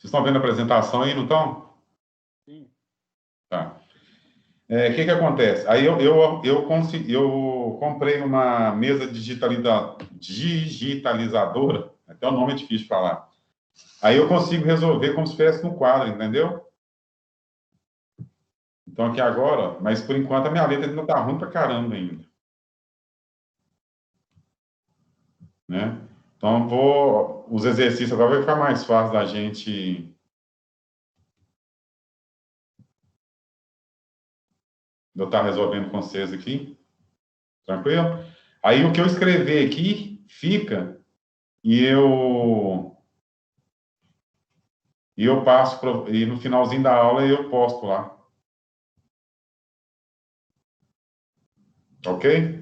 Vocês estão vendo a apresentação aí, não estão? Sim. Tá. O que acontece? Aí eu comprei uma mesa digitalizadora, até o nome é difícil de falar. Aí eu consigo resolver como se estivesse no quadro, entendeu? Então aqui agora, mas por enquanto a minha letra ainda está ruim pra caramba ainda. Né? Então os exercícios agora vai ficar mais fácil da gente eu estar resolvendo com vocês aqui. Tranquilo? Aí o que eu escrever aqui fica e eu passo e no finalzinho da aula eu posto lá. Ok?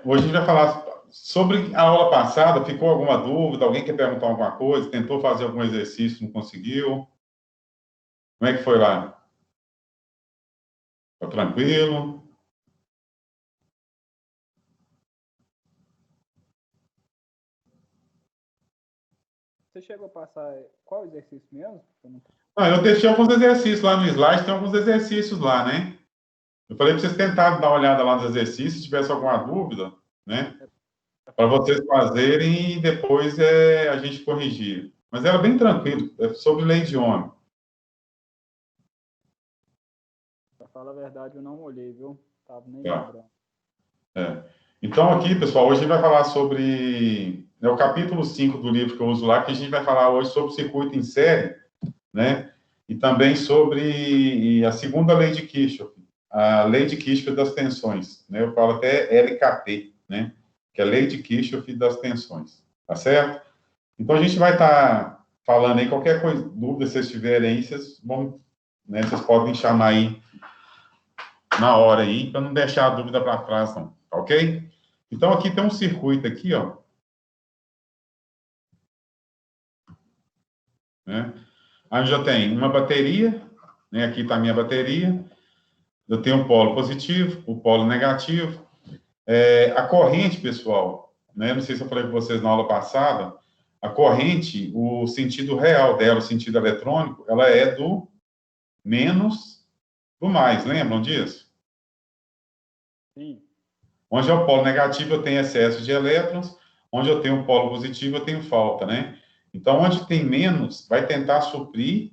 Hoje a gente vai falar sobre a aula passada. Ficou alguma dúvida? Alguém quer perguntar alguma coisa? Tentou fazer algum exercício, não conseguiu? Como é que foi lá? Tá tranquilo? Você chegou a passar qual exercício mesmo? Eu deixei alguns exercícios lá no slide, tem alguns exercícios lá, né? Eu falei para vocês tentarem dar uma olhada lá nos exercícios, se tivesse alguma dúvida, né? Para vocês fazerem e depois a gente corrigir. Mas era bem tranquilo, é sobre lei de Ohm. Para falar a verdade, eu não olhei, viu? Tava nem Tá. lembrando. Então, aqui, pessoal, hoje a gente vai falar sobre o capítulo 5 do livro que eu uso lá, que a gente vai falar hoje sobre circuito em série, né? E também sobre a segunda lei de Kirchhoff, a lei de Kirchhoff das tensões, né? Eu falo até LKT, né? Que é a lei de Kirchhoff das tensões, tá certo? Então, a gente vai estar falando aí, qualquer coisa, dúvida que vocês tiverem aí, vocês podem chamar aí na hora aí, para não deixar a dúvida para trás, não, ok? Então, aqui tem um circuito aqui, ó. Né? Aí já tem uma bateria, né? Aqui está a minha bateria. Eu tenho um polo positivo, o polo negativo. A corrente, pessoal, né? Não sei se eu falei com vocês na aula passada, a corrente, o sentido real dela, o sentido eletrônico, ela é do menos do mais, lembram disso? Sim. Onde é o polo negativo, eu tenho excesso de elétrons, onde eu tenho o polo positivo, eu tenho falta, né? Então, onde tem menos, vai tentar suprir,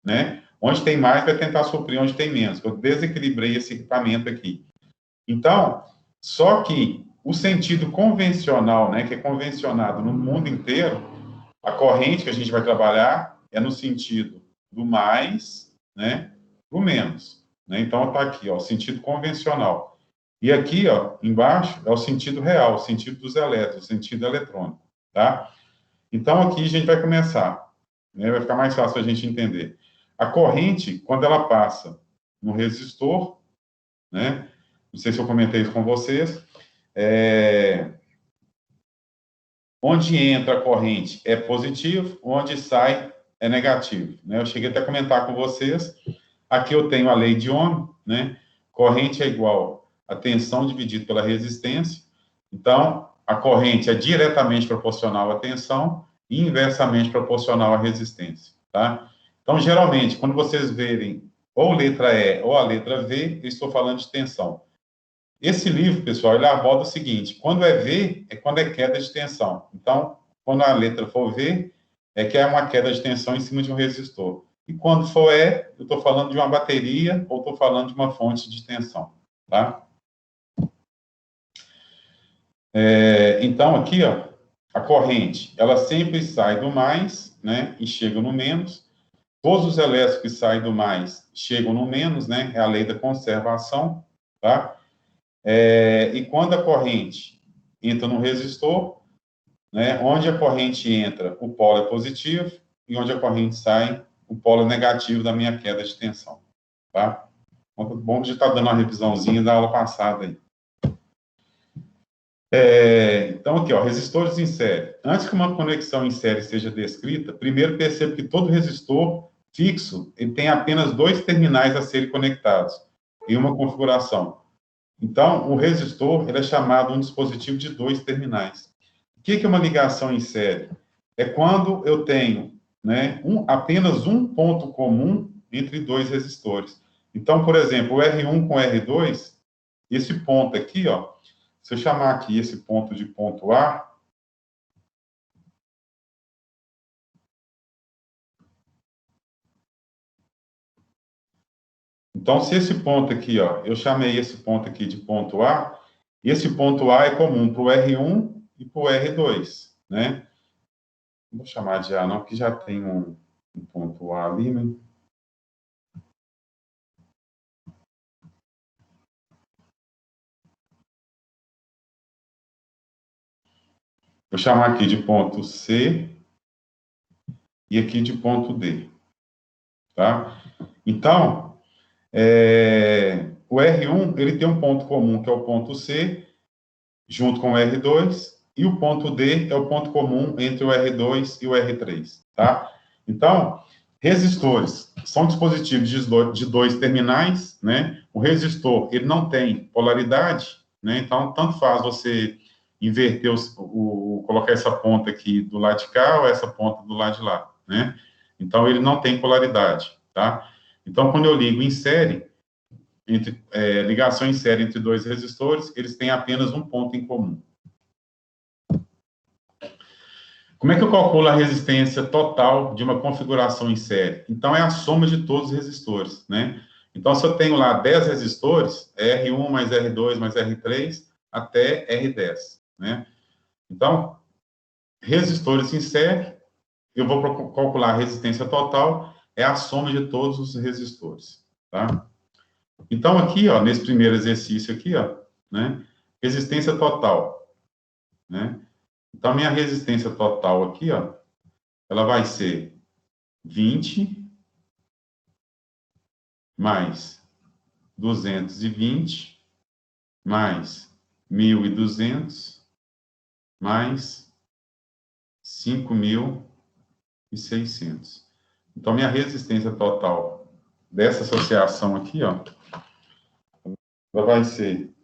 né? Onde tem mais, vai tentar suprir onde tem menos. Eu desequilibrei esse equipamento aqui. Então, só que o sentido convencional, né, que é convencionado no mundo inteiro, a corrente que a gente vai trabalhar é no sentido do mais, né, do menos. Né? Então, está aqui, ó, sentido convencional. E aqui, ó, embaixo, é o sentido real, o sentido dos elétrons, o sentido eletrônico, tá? Então, aqui a gente vai começar, né? Vai ficar mais fácil a gente entender. A corrente, quando ela passa no resistor, né? Não sei se eu comentei isso com vocês, onde entra a corrente é positivo, onde sai é negativo, né? Eu cheguei até a comentar com vocês, aqui eu tenho a lei de Ohm, né? Corrente é igual a tensão dividido pela resistência, então, a corrente é diretamente proporcional à tensão e inversamente proporcional à resistência, tá? Então, geralmente, quando vocês verem ou letra E ou a letra V, eu estou falando de tensão. Esse livro, pessoal, ele aborda o seguinte: quando é V, é quando é queda de tensão. Então, quando a letra for V, é que é uma queda de tensão em cima de um resistor. E quando for E, eu estou falando de uma bateria ou estou falando de uma fonte de tensão, tá? Então, aqui, ó, a corrente, ela sempre sai do mais, né, e chega no menos. Todos os elétrons que saem do mais chegam no menos, né, é a lei da conservação, tá? E quando a corrente entra no resistor, né, onde a corrente entra, o polo é positivo, e onde a corrente sai, o polo é negativo da minha queda de tensão, tá? Bom que já está dando uma revisãozinha da aula passada aí. Então, aqui, ó, resistores em série. Antes que uma conexão em série seja descrita, primeiro perceba que todo resistor fixo ele tem apenas dois terminais a serem conectados em uma configuração. Então, o resistor ele é chamado um dispositivo de dois terminais. O que é uma ligação em série? É quando eu tenho, né, apenas um ponto comum entre dois resistores. Então, por exemplo, o R1 com o R2, esse ponto aqui, ó, se eu chamar aqui esse ponto de ponto A, então, se esse ponto aqui, ó, eu chamei esse ponto aqui de ponto A, esse ponto A é comum para o R1 e para o R2, né? Não vou chamar de A não, porque já tem um ponto A ali, né? Vou chamar aqui de ponto C e aqui de ponto D, tá? Então, o R1, ele tem um ponto comum, que é o ponto C, junto com o R2, e o ponto D é o ponto comum entre o R2 e o R3, tá? Então, resistores são dispositivos de dois terminais, né? O resistor, ele não tem polaridade, né? Então, tanto faz você inverter, colocar essa ponta aqui do lado de cá ou essa ponta do lado de lá, né? Então, ele não tem polaridade, tá? Então, quando eu ligo em série, ligação em série entre dois resistores, eles têm apenas um ponto em comum. Como é que eu calculo a resistência total de uma configuração em série? Então, é a soma de todos os resistores, né? Então, se eu tenho lá 10 resistores, é R1 mais R2 mais R3 até R10, né? Então, resistores em série, eu vou calcular a resistência total, é a soma de todos os resistores, tá? Então, aqui, ó, nesse primeiro exercício aqui, ó, né? Resistência total, né? Então, minha resistência total aqui, ó, ela vai ser 20 mais 220 mais 1.200 mais 5.600. Então, minha resistência total dessa associação aqui, ó, ela vai ser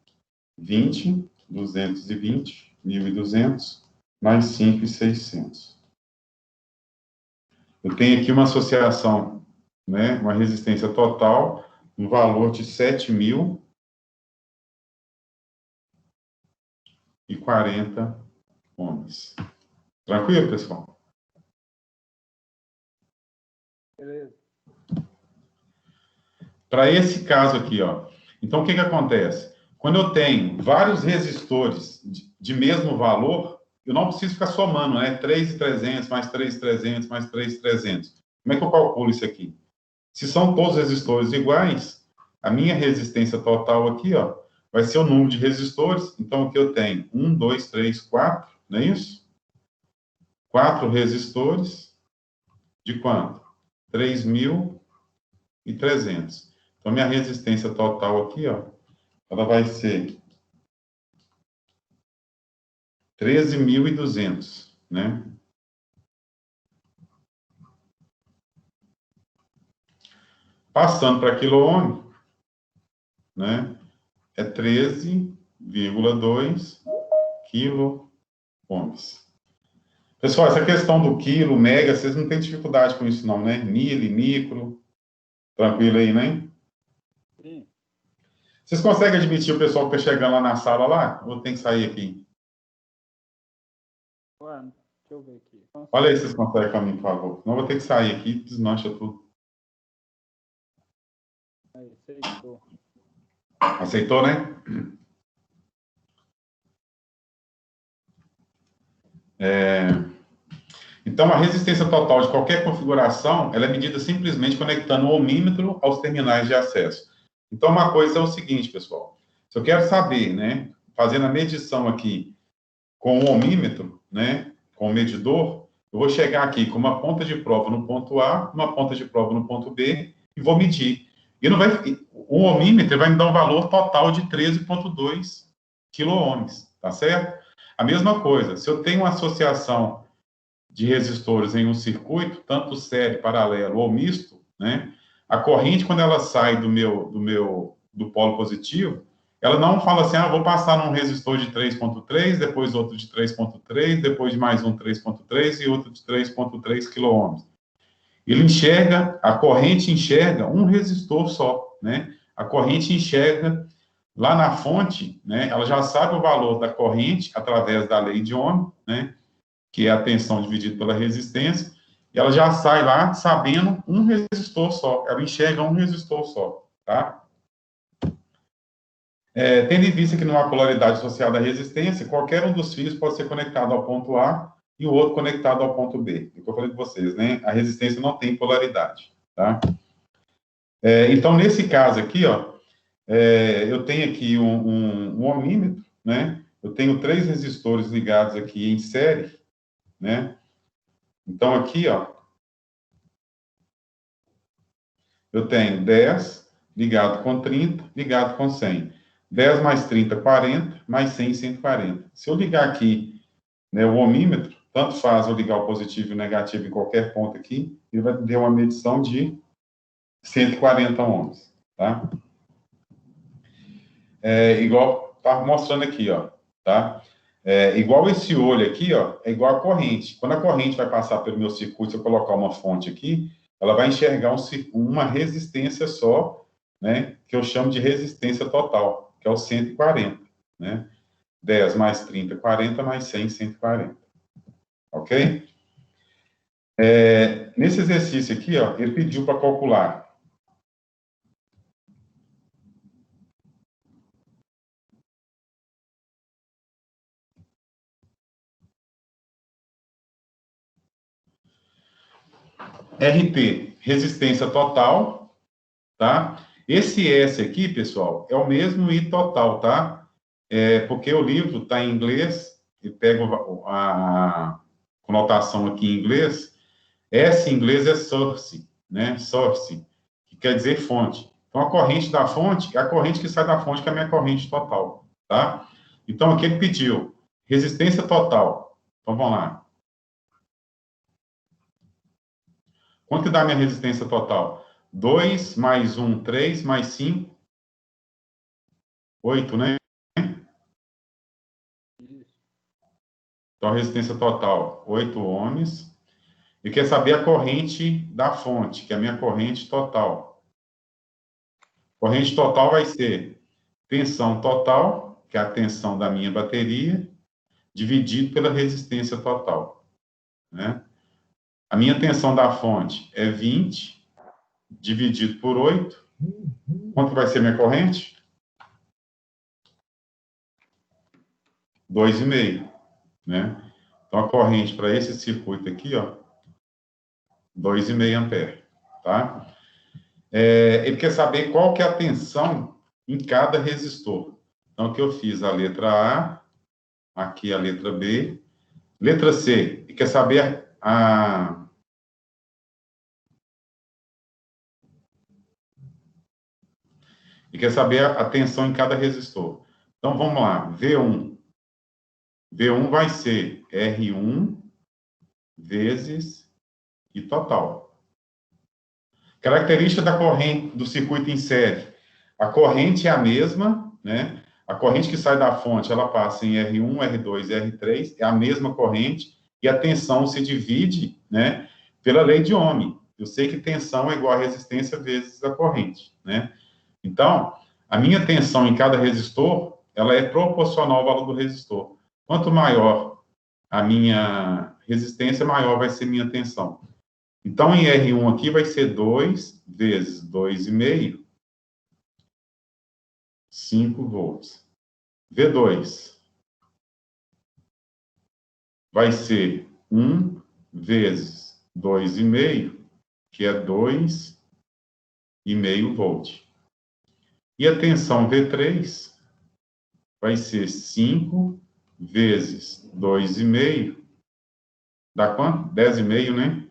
20, 220, 1.200 mais 5.600. Eu tenho aqui uma associação, né, uma resistência total, no valor de 7.040 ohms. Tranquilo, pessoal? Beleza. Para esse caso aqui, ó. Então, o que acontece? Quando eu tenho vários resistores de mesmo valor, eu não preciso ficar somando, né? 3.300 mais 3.300 mais 3.300. Como é que eu calculo isso aqui? Se são todos resistores iguais, a minha resistência total aqui, ó, vai ser o número de resistores. Então, aqui eu tenho 1, 2, 3, 4, não é isso? 4 resistores de quanto? 3.300. Então, minha resistência total aqui, ó, ela vai ser 13.200, né? Passando para quilo-ohm, né? É 13,2 quilo-ohms. Pessoal, essa questão do quilo, mega, vocês não têm dificuldade com isso não, né? Mili, micro, tranquilo aí, né? Sim. Vocês conseguem admitir o pessoal que está chegando lá na sala lá? Ou tem que sair aqui? Ué, deixa eu ver aqui. Olha aí se vocês conseguem para mim, por favor. Não vou ter que sair aqui, desmancha tudo. Aí, aceitou. Aceitou, né? Então, a resistência total de qualquer configuração, ela é medida simplesmente conectando o ohmímetro aos terminais de acesso. Então, uma coisa é o seguinte, pessoal. Se eu quero saber, né, fazendo a medição aqui com o ohmímetro, né, com o medidor, eu vou chegar aqui com uma ponta de prova no ponto A, uma ponta de prova no ponto B, e vou medir. E não vai, o ohmímetro vai me dar um valor total de 13,2 quilo-ohms, tá certo? A mesma coisa, se eu tenho uma associação de resistores em um circuito, tanto série, paralelo ou misto, né? A corrente, quando ela sai do polo positivo, ela não fala assim, vou passar num resistor de 3,3, depois outro de 3,3, depois de mais um 3,3 e outro de 3,3 kΩ. Ele enxerga, a corrente enxerga um resistor só, né? A corrente enxerga lá na fonte, né? Ela já sabe o valor da corrente através da lei de Ohm, né? Que é a tensão dividida pela resistência, e ela já sai lá sabendo um resistor só. Ela enxerga um resistor só, tá? Tendo em vista que não há polaridade associada à resistência, qualquer um dos fios pode ser conectado ao ponto A e o outro conectado ao ponto B. É o que eu falei com vocês, né? A resistência não tem polaridade, tá? Então, nesse caso aqui, ó, eu tenho aqui um ohmímetro, né? Eu tenho 3 resistores ligados aqui em série, né? Então, aqui, ó, eu tenho 10 ligado com 30, ligado com 100. 10 mais 30, 40, mais 100, 140. Se eu ligar aqui, né, o ohmímetro, tanto faz eu ligar o positivo e o negativo em qualquer ponto aqui, ele vai ter uma medição de 140 ohms, tá? Igual tá mostrando aqui, ó, tá? Igual esse olho aqui, ó, é igual a corrente. Quando a corrente vai passar pelo meu circuito, se eu colocar uma fonte aqui, ela vai enxergar uma resistência só, né, que eu chamo de resistência total, que é o 140, né? 10 mais 30, 40, mais 100, 140. Ok? Nesse exercício aqui, ó, ele pediu para calcular RT, resistência total, tá? Esse S aqui, pessoal, é o mesmo I total, tá? Porque o livro está em inglês, e pego a conotação aqui em inglês, S em inglês é source, né? Source, que quer dizer fonte. Então, a corrente da fonte é a corrente que sai da fonte, que é a minha corrente total, tá? Então, aqui ele pediu resistência total. Então, vamos lá. Quanto que dá a minha resistência total? 2 mais 1, 3, mais 5, 8, né? Então, a resistência total, 8 ohms. E quer saber a corrente da fonte, que é a minha corrente total. Corrente total vai ser tensão total, que é a tensão da minha bateria, dividido pela resistência total, né? A minha tensão da fonte é 20, dividido por 8. Quanto vai ser minha corrente? 2,5, né? Então, a corrente para esse circuito aqui, ó, 2,5 ampere, tá? Ele quer saber qual que é a tensão em cada resistor. Então, aqui eu fiz a letra A, aqui a letra B. Letra C, ele quer saber a tensão em cada resistor. Então, vamos lá, V1. V1 vai ser R1 vezes I total. Característica da corrente do circuito em série. A corrente é a mesma, né? A corrente que sai da fonte, ela passa em R1, R2 e R3, é a mesma corrente, e a tensão se divide, né, pela lei de Ohm. Eu sei que tensão é igual a resistência vezes a corrente, né? Então, a minha tensão em cada resistor, ela é proporcional ao valor do resistor. Quanto maior a minha resistência, maior vai ser minha tensão. Então, em R1 aqui vai ser 2 vezes 2,5, 5 volts. V2 vai ser 1 vezes 2,5, que é 2,5 volt. E a tensão V3 vai ser 5 vezes 2,5, dá quanto? 10,5, né?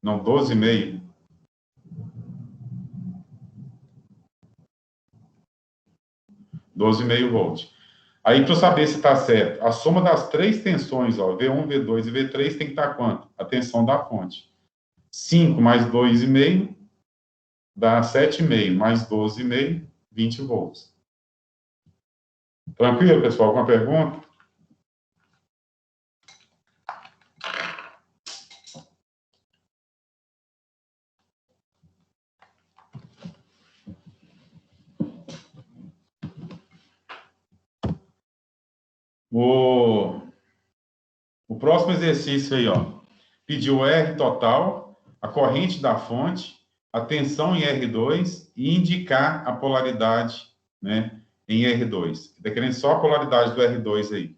Não, 12,5. 12,5 volts. Aí, para eu saber se está certo, a soma das 3 tensões, ó, V1, V2 e V3, tem que estar quanto? A tensão da fonte. 5 mais 2,5 dá 7,5, mais 12,5, 20 volts. Tranquilo, pessoal? Alguma pergunta? O próximo exercício aí, ó. Pediu R total, a corrente da fonte, a tensão em R2 e indicar a polaridade, né, em R2. Está querendo só a polaridade do R2 aí.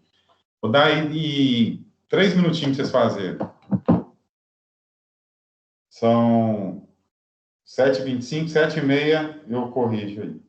Vou dar aí 3 minutinhos para vocês fazerem. São 7h25, 7h30, eu corrijo aí.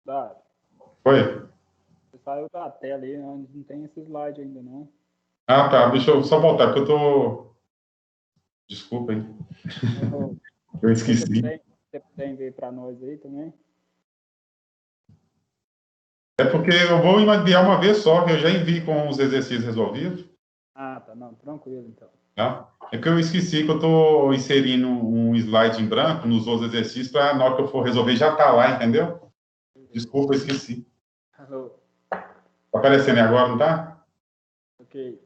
Dado. Oi? Você saiu da tela aí, onde não tem esse slide ainda, não. Ah, tá. Deixa eu só voltar, porque eu tô... Desculpa aí. Eu esqueci. Você puder ver para nós aí também? É porque eu vou enviar uma vez só, que eu já envio com os exercícios resolvidos. Ah, tá. Não, tranquilo, então. Tá? É que eu esqueci que eu estou inserindo um slide em branco nos outros exercícios para na hora que eu for resolver já tá lá, entendeu? Desculpa, eu esqueci. Alô. Tá aparecendo aí agora, não tá? Ok.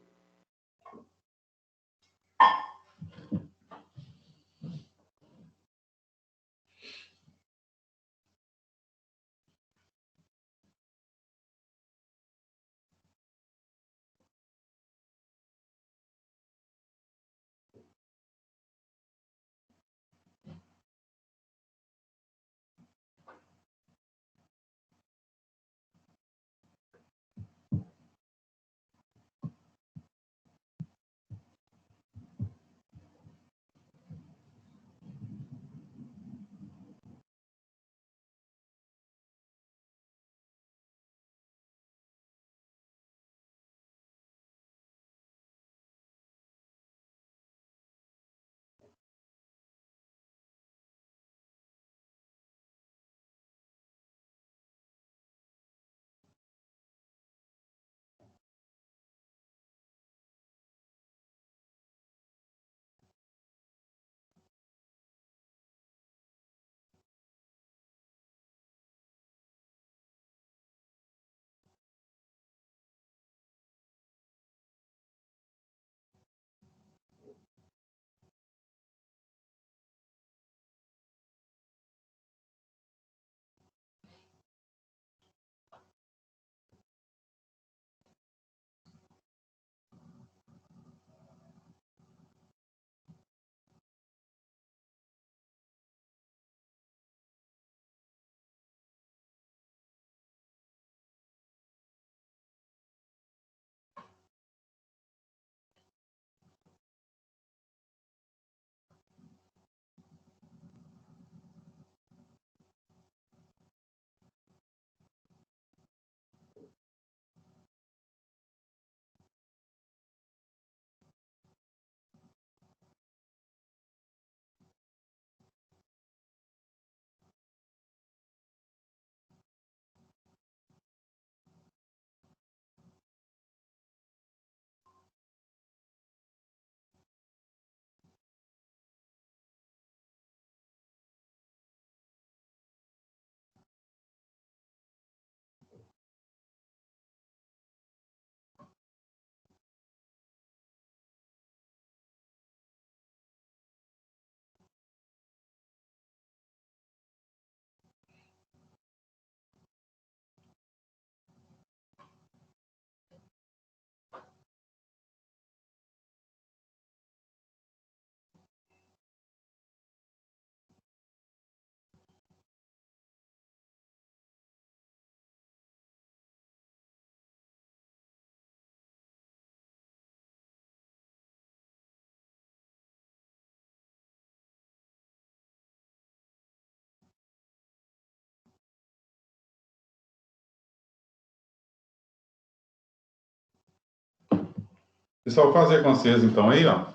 Pessoal, vou fazer com vocês, então, aí, ó.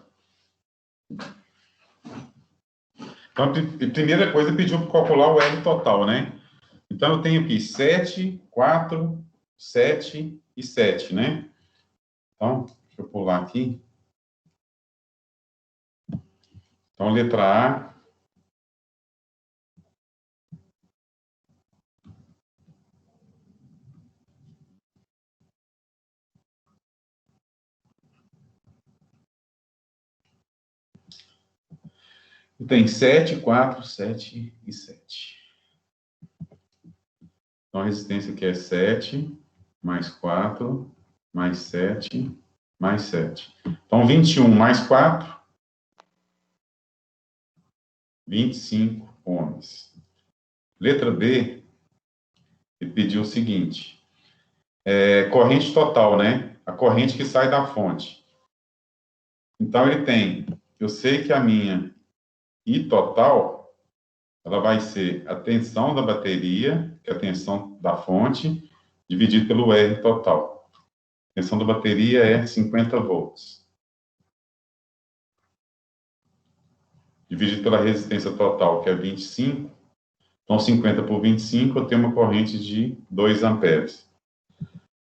Então, a primeira coisa, pediu para calcular o R total, né? Então, eu tenho aqui 7, 4, 7 e 7, né? Então, deixa eu pular aqui. Então, letra A. Tem 7, 4, 7 e 7. Então, a resistência aqui é 7, mais 4, mais 7, mais 7. Então, 21 mais 4, 25 ohms. Letra B, ele pediu o seguinte, corrente total, né? A corrente que sai da fonte. Então, ele tem, eu sei que a minha I total, ela vai ser a tensão da bateria, que é a tensão da fonte, dividido pelo R total. A tensão da bateria é 50 volts. Dividido pela resistência total, que é 25. Então, 50 por 25, eu tenho uma corrente de 2 amperes.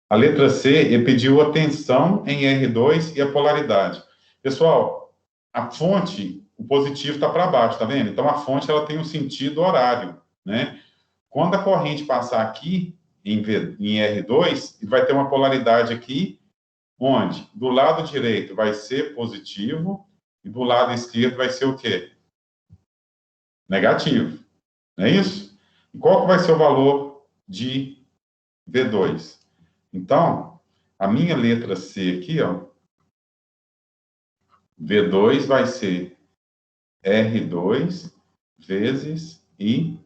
A letra C, ele pediu a tensão em R2 e a polaridade. Pessoal, a fonte, o positivo está para baixo, tá vendo? Então, a fonte ela tem um sentido horário, né? Quando a corrente passar aqui, em R2, ele vai ter uma polaridade aqui, onde do lado direito vai ser positivo e do lado esquerdo vai ser o quê? Negativo. Não é isso? E qual que vai ser o valor de V2? Então, a minha letra C aqui, ó, V2 vai ser R2 vezes I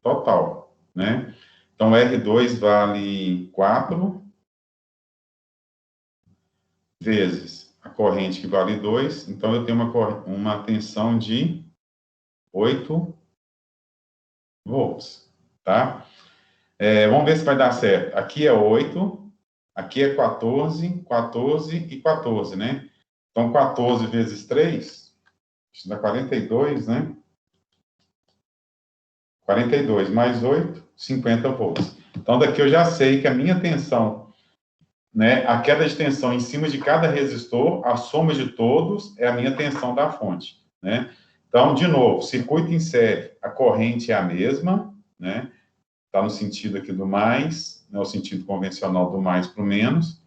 total, né? Então, R2 vale 4 vezes a corrente que vale 2. Então, eu tenho uma tensão de 8 volts, tá? Vamos ver se vai dar certo. Aqui é 8, aqui é 14, 14 e 14, né? Então, 14 vezes 3, isso dá 42, né? 42 mais 8, 50 volts. Então, daqui eu já sei que a minha tensão, né, a queda de tensão em cima de cada resistor, a soma de todos é a minha tensão da fonte, né? Então, de novo, circuito em série, a corrente é a mesma, né? Está no sentido aqui do mais, né, o sentido convencional do mais para o menos,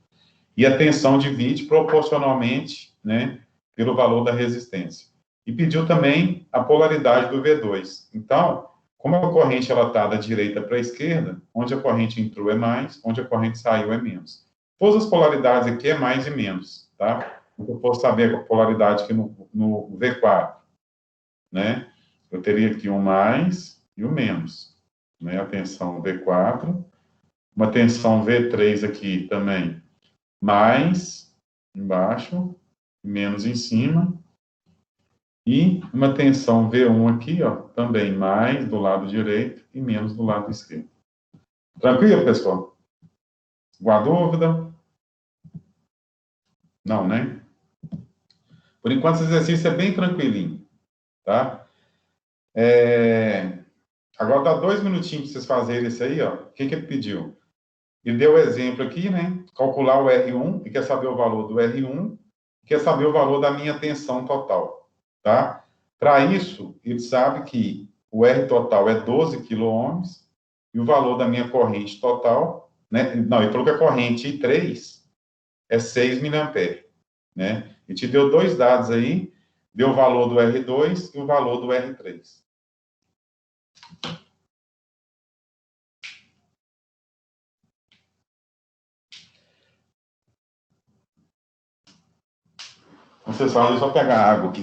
e a tensão divide proporcionalmente, né, pelo valor da resistência. E pediu também a polaridade do V2. Então, como a corrente está da direita para a esquerda, onde a corrente entrou é mais, onde a corrente saiu é menos. Todas as polaridades aqui é mais e menos, tá? Eu posso saber a polaridade aqui no V4, né? Eu teria aqui um mais e um menos, né? A tensão V4, uma tensão V3 aqui também, mais embaixo, menos em cima, e uma tensão V1 aqui, ó, também mais do lado direito e menos do lado esquerdo. Tranquilo, pessoal? Alguma dúvida? Não, né? Por enquanto, esse exercício é bem tranquilinho, tá? Agora dá 2 minutinhos para vocês fazerem isso aí, ó. O que ele pediu? Ele deu o exemplo aqui, né? Calcular o R1, e quer saber o valor do R1, quer saber o valor da minha tensão total, tá? Para isso, ele sabe que o R total é 12 kΩ e o valor da minha corrente total, né? Não, ele falou que a corrente I3 é 6 miliamperes, né? E te deu dois dados aí, deu o valor do R2 e o valor do R3. Vocês falam, só pegar água aqui.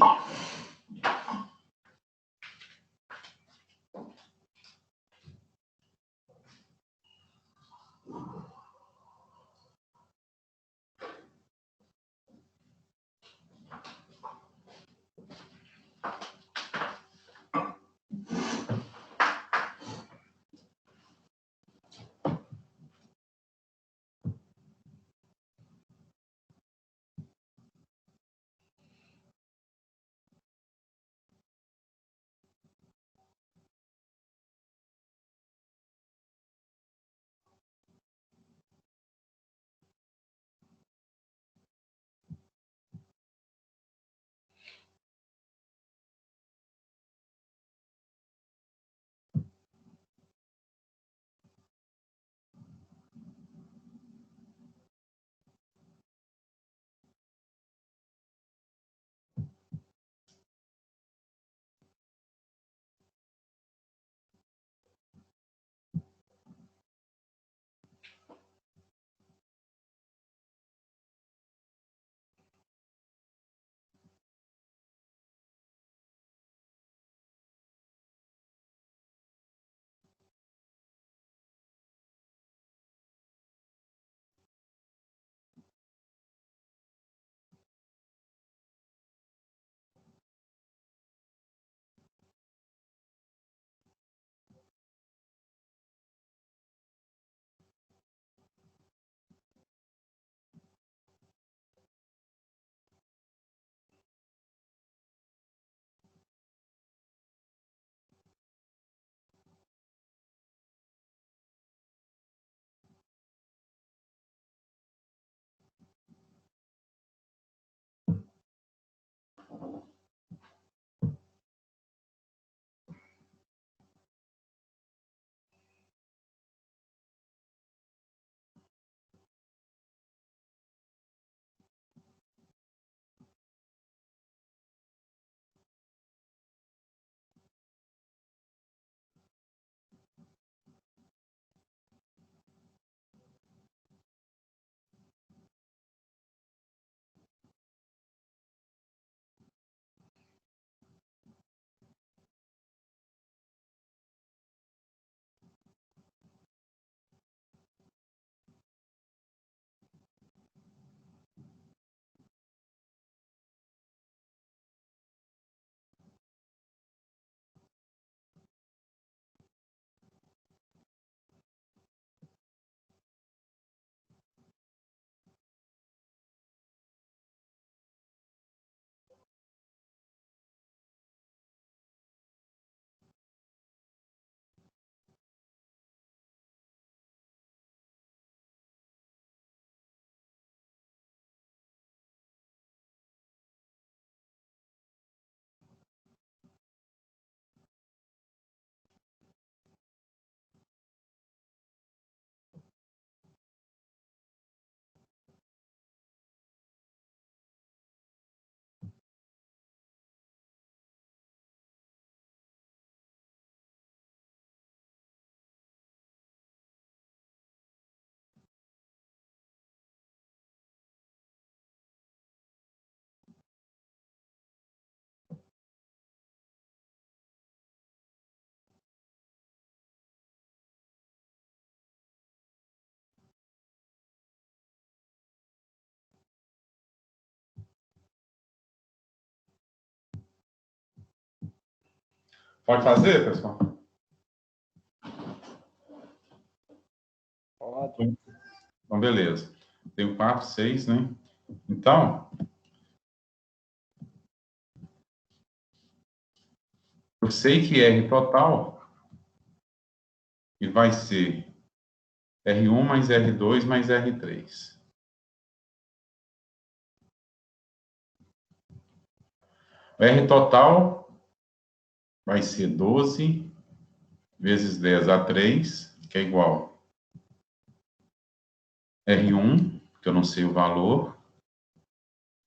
Pode fazer, pessoal? Pode. Então, beleza. Tenho 4, 6, né? Então, eu sei que R total e vai ser R1 mais R2 mais R3. O R total vai ser 12 vezes 10 a 3, que é igual R1, que eu não sei o valor,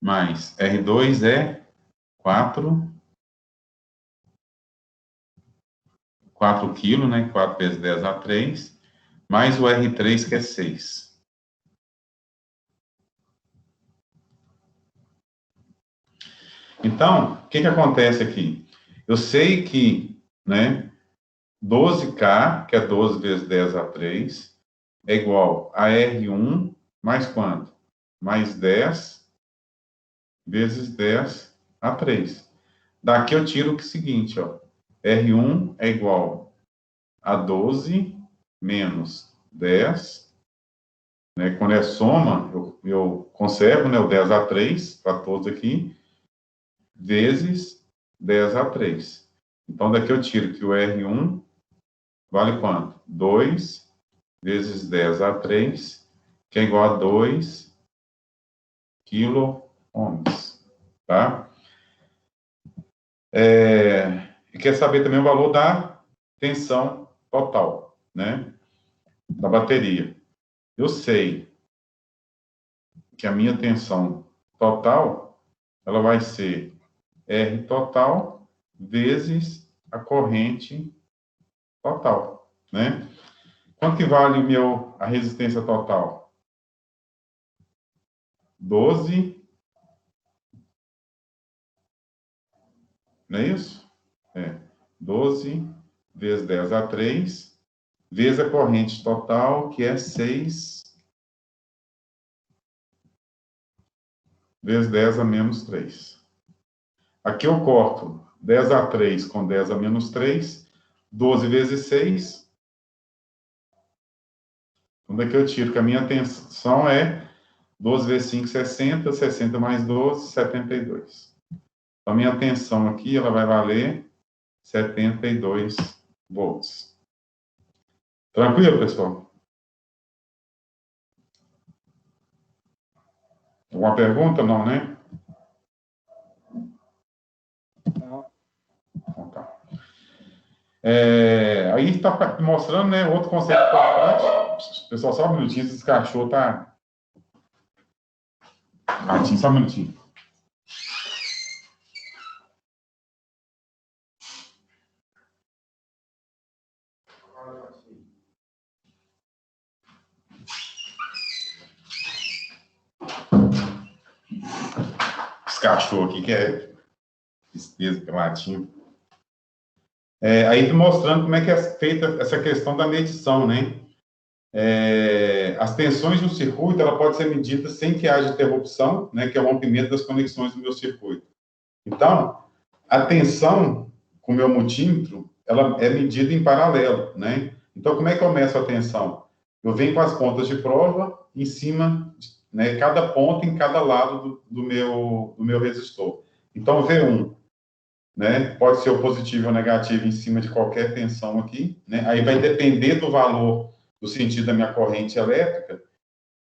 mais R2 é 4 quilos, né? 4 vezes 10 a 3, mais o R3, que é 6. Então, o que acontece aqui? Eu sei que, né, 12K, que é 12 vezes 10 a 3, é igual a R1 mais quanto? Mais 10 vezes 10 a 3. Daqui eu tiro o seguinte, ó. R1 é igual a 12 menos 10, né? Quando é soma, eu conservo, né, o 10 a 3 para todos aqui, vezes 10 a 3. Então, daqui eu tiro que o R1 vale quanto? 2 vezes 10 a 3, que é igual a 2 quilo-ohms, tá? E quer saber também o valor da tensão total, né? Da bateria. Eu sei que a minha tensão total, ela vai ser R total vezes a corrente total, né? Quanto que vale a resistência total? 12, não é isso? 12 vezes 10 a 3, vezes a corrente total, que é 6 vezes 10 a menos 3. Aqui eu corto 10 a 3 com 10 a menos 3, 12 vezes 6. Então, daqui eu tiro que a minha tensão é 12 vezes 5, 60, 60 mais 12, 72. Então, a minha tensão aqui, ela vai valer 72 volts. Tranquilo, pessoal? Alguma pergunta? Não, né? Não. Então, tá. Aí está mostrando, né, outro conceito importante. Pessoal, só um minutinho, esse cachorro tá... Ratinho, só um minutinho. Esse cachorro aqui que é despesa pelo latinho. Aí está mostrando como é que é feita essa questão da medição, né? As tensões do circuito, ela pode ser medida sem que haja interrupção, né? Que é o rompimento das conexões do meu circuito. Então, a tensão com o meu multímetro, ela é medida em paralelo, né? Então, como é que eu meço a tensão? Eu venho com as pontas de prova em cima, né? Cada ponta em cada lado do meu resistor. Então, V1, né? Pode ser o positivo ou o negativo em cima de qualquer tensão aqui, né? Aí vai depender do valor, do sentido da minha corrente elétrica.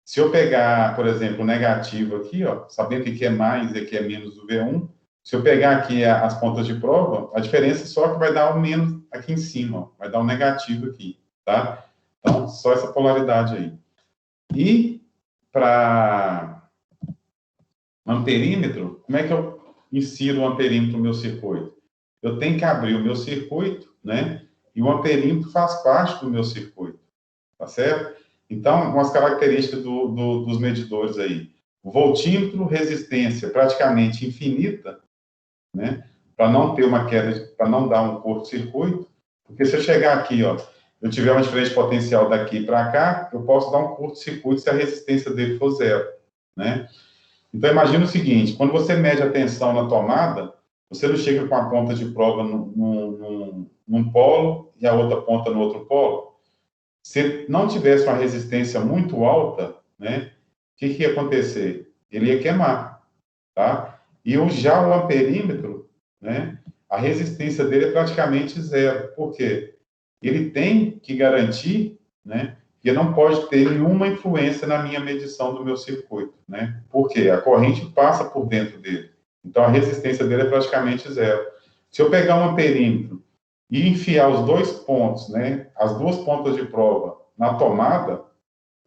Se eu pegar, por exemplo, o negativo aqui, ó, sabendo que aqui é mais e aqui é menos do V1, se eu pegar aqui as pontas de prova, a diferença é só que vai dar um menos aqui em cima, ó, vai dar um negativo aqui, tá? Então, só essa polaridade aí. E para amperímetro, como é que eu insiro o amperímetro no meu circuito? Eu tenho que abrir o meu circuito, né? E o amperímetro faz parte do meu circuito, tá certo? Então, umas características dos medidores aí. O voltímetro, resistência praticamente infinita, né? Para não ter uma queda, para não dar um curto-circuito, porque se eu chegar aqui, ó, eu tiver uma diferença potencial daqui para cá, eu posso dar um curto-circuito se a resistência dele for zero, né? Então, imagina o seguinte, quando você mede a tensão na tomada, Você não chega com a ponta de prova num polo e a outra ponta no outro polo. Se não tivesse uma resistência muito alta, né, o que ia acontecer? Ele ia queimar, tá? E já o amperímetro, né, a resistência dele é praticamente zero. Por quê? Ele tem que garantir, né, que não pode ter nenhuma influência na minha medição do meu circuito, né? Por quê? A corrente passa por dentro dele. Então, a resistência dele é praticamente zero. Se eu pegar um amperímetro e enfiar os dois pontos, né, as duas pontas de prova na tomada,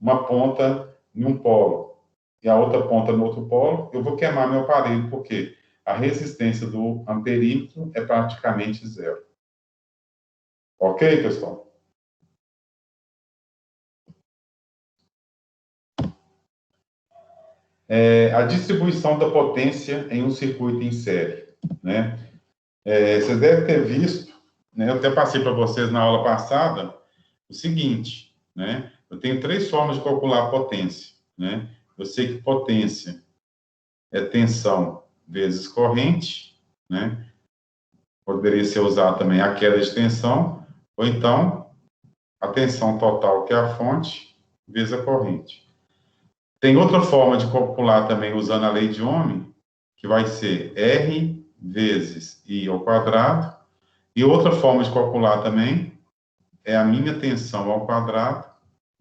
uma ponta em um polo e a outra ponta no outro polo, eu vou queimar meu aparelho, porque a resistência do amperímetro é praticamente zero. Ok, pessoal? A distribuição da potência em um circuito em série, né? Vocês devem ter visto, né? Eu até passei para vocês na aula passada o seguinte, né? Eu tenho três formas de calcular a potência, né? Eu sei que potência é tensão vezes corrente, né? Poderia ser usado também a queda de tensão, ou então a tensão total, que é a fonte, vezes a corrente. Tem outra forma de calcular também usando a lei de Ohm, que vai ser R vezes I ao quadrado. E outra forma de calcular também é a minha tensão ao quadrado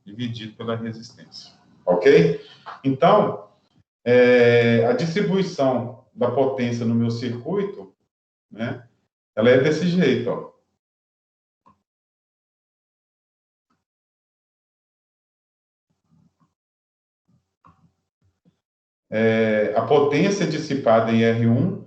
dividido pela resistência. Ok? Então, a distribuição da potência no meu circuito, né, ela é desse jeito, ó. A potência dissipada em R1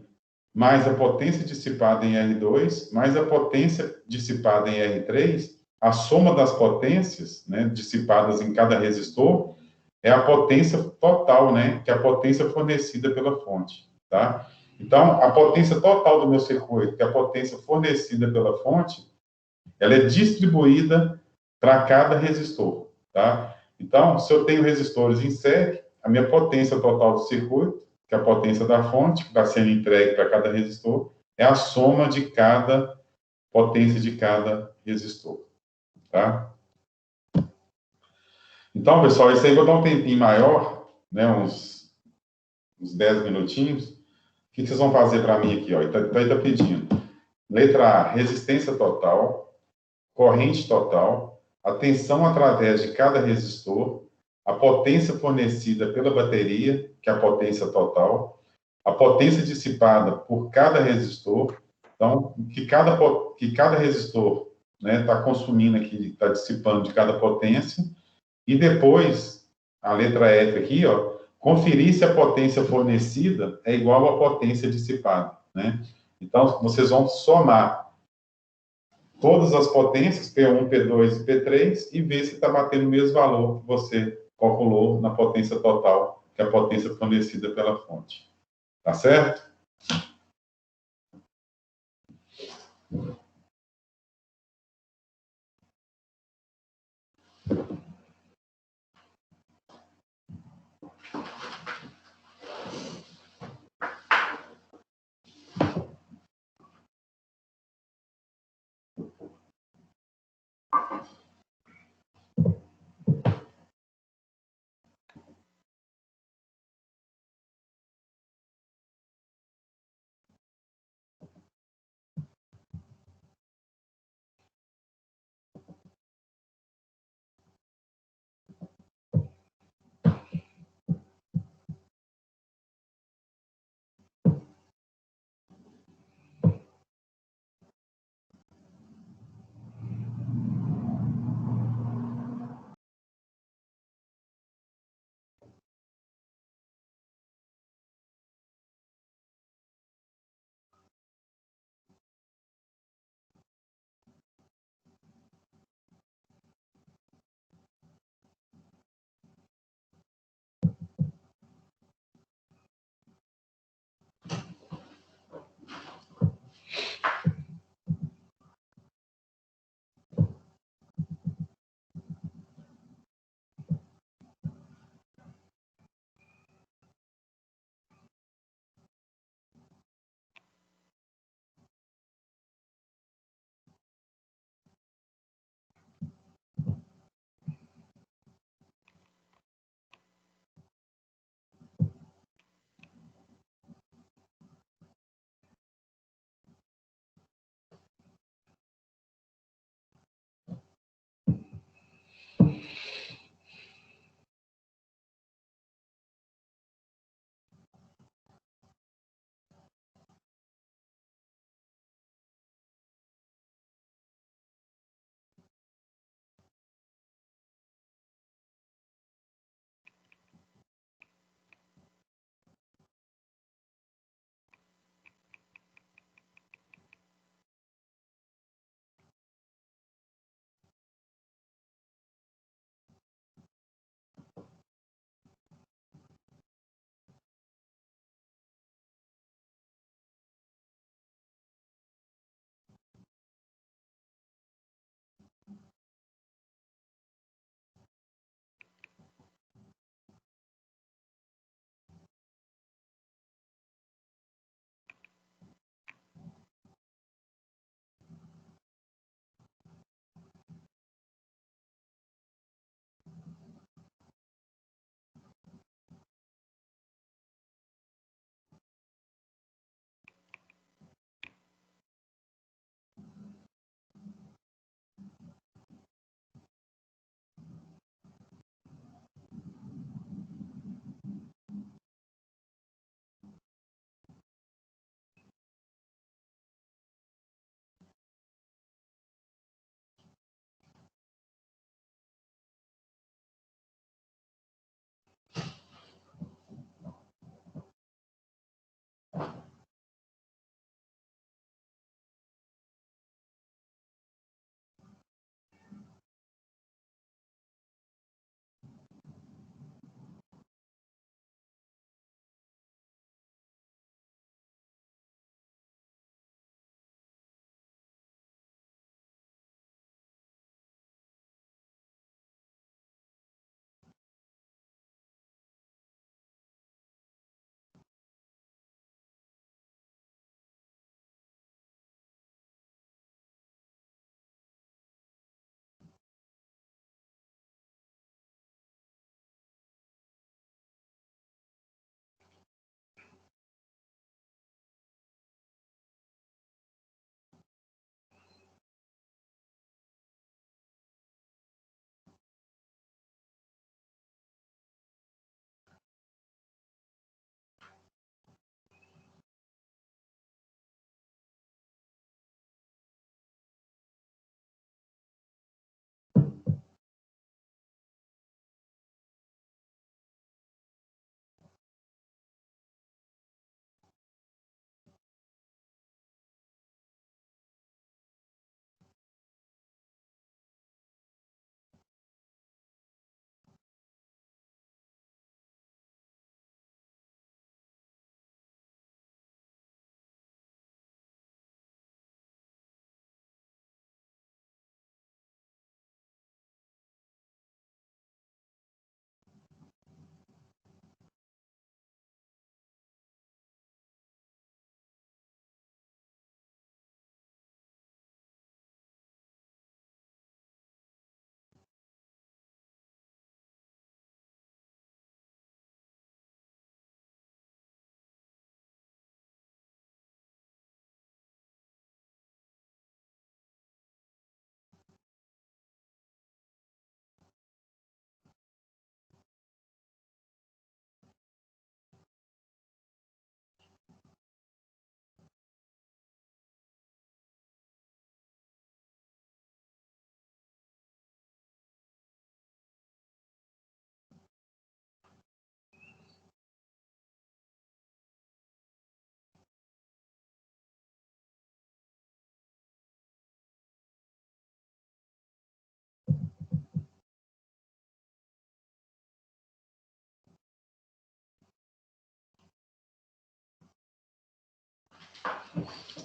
mais a potência dissipada em R2, mais a potência dissipada em R3, a soma das potências, né, dissipadas em cada resistor, é a potência total, né, que é a potência fornecida pela fonte, tá? Então, a potência total do meu circuito, que é a potência fornecida pela fonte, ela é distribuída para cada resistor, tá? Então, se eu tenho resistores em série, a minha potência total do circuito, que é a potência da fonte, que está sendo entregue para cada resistor, é a soma de cada potência de cada resistor, tá? Então, pessoal, isso aí eu vou dar um tempinho maior, né, uns 10 minutinhos. O que vocês vão fazer para mim aqui, ó? Então, ele está pedindo. Letra A, resistência total, corrente total, a tensão através de cada resistor, a potência fornecida pela bateria, que é a potência total, a potência dissipada por cada resistor, então, que cada resistor está consumindo aqui, está dissipando de cada potência, e depois, a letra F aqui, ó, conferir se a potência fornecida é igual à potência dissipada, né? Então, vocês vão somar todas as potências, P1, P2 e P3, e ver se está batendo o mesmo valor que você calculou na potência total, que é a potência fornecida pela fonte. Tá certo?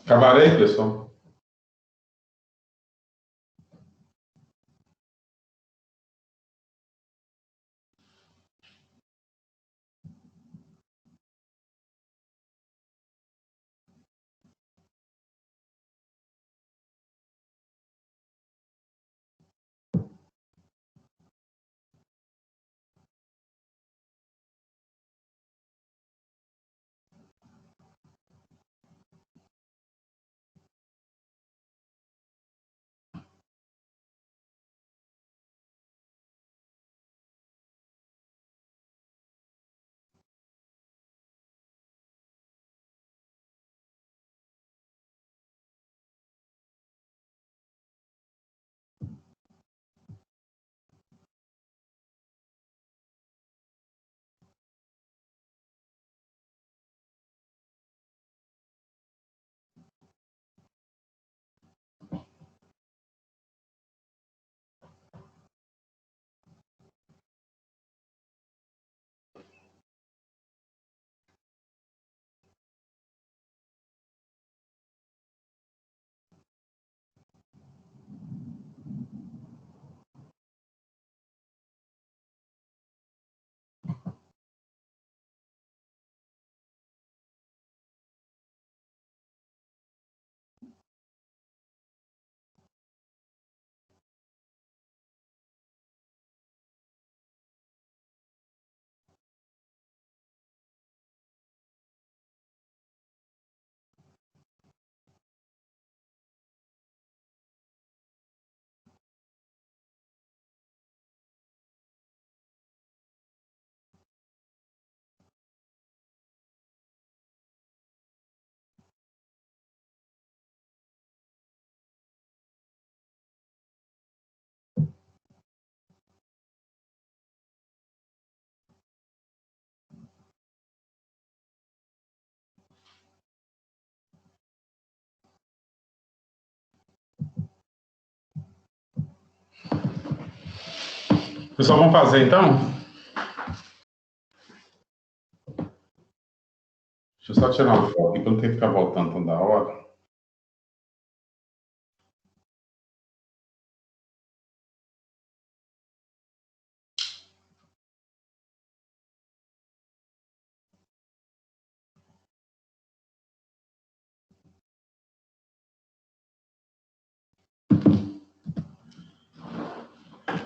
Acabarei, pessoal? Pessoal, vamos fazer então? Deixa eu só tirar uma foto aqui para não ter que ficar voltando toda hora.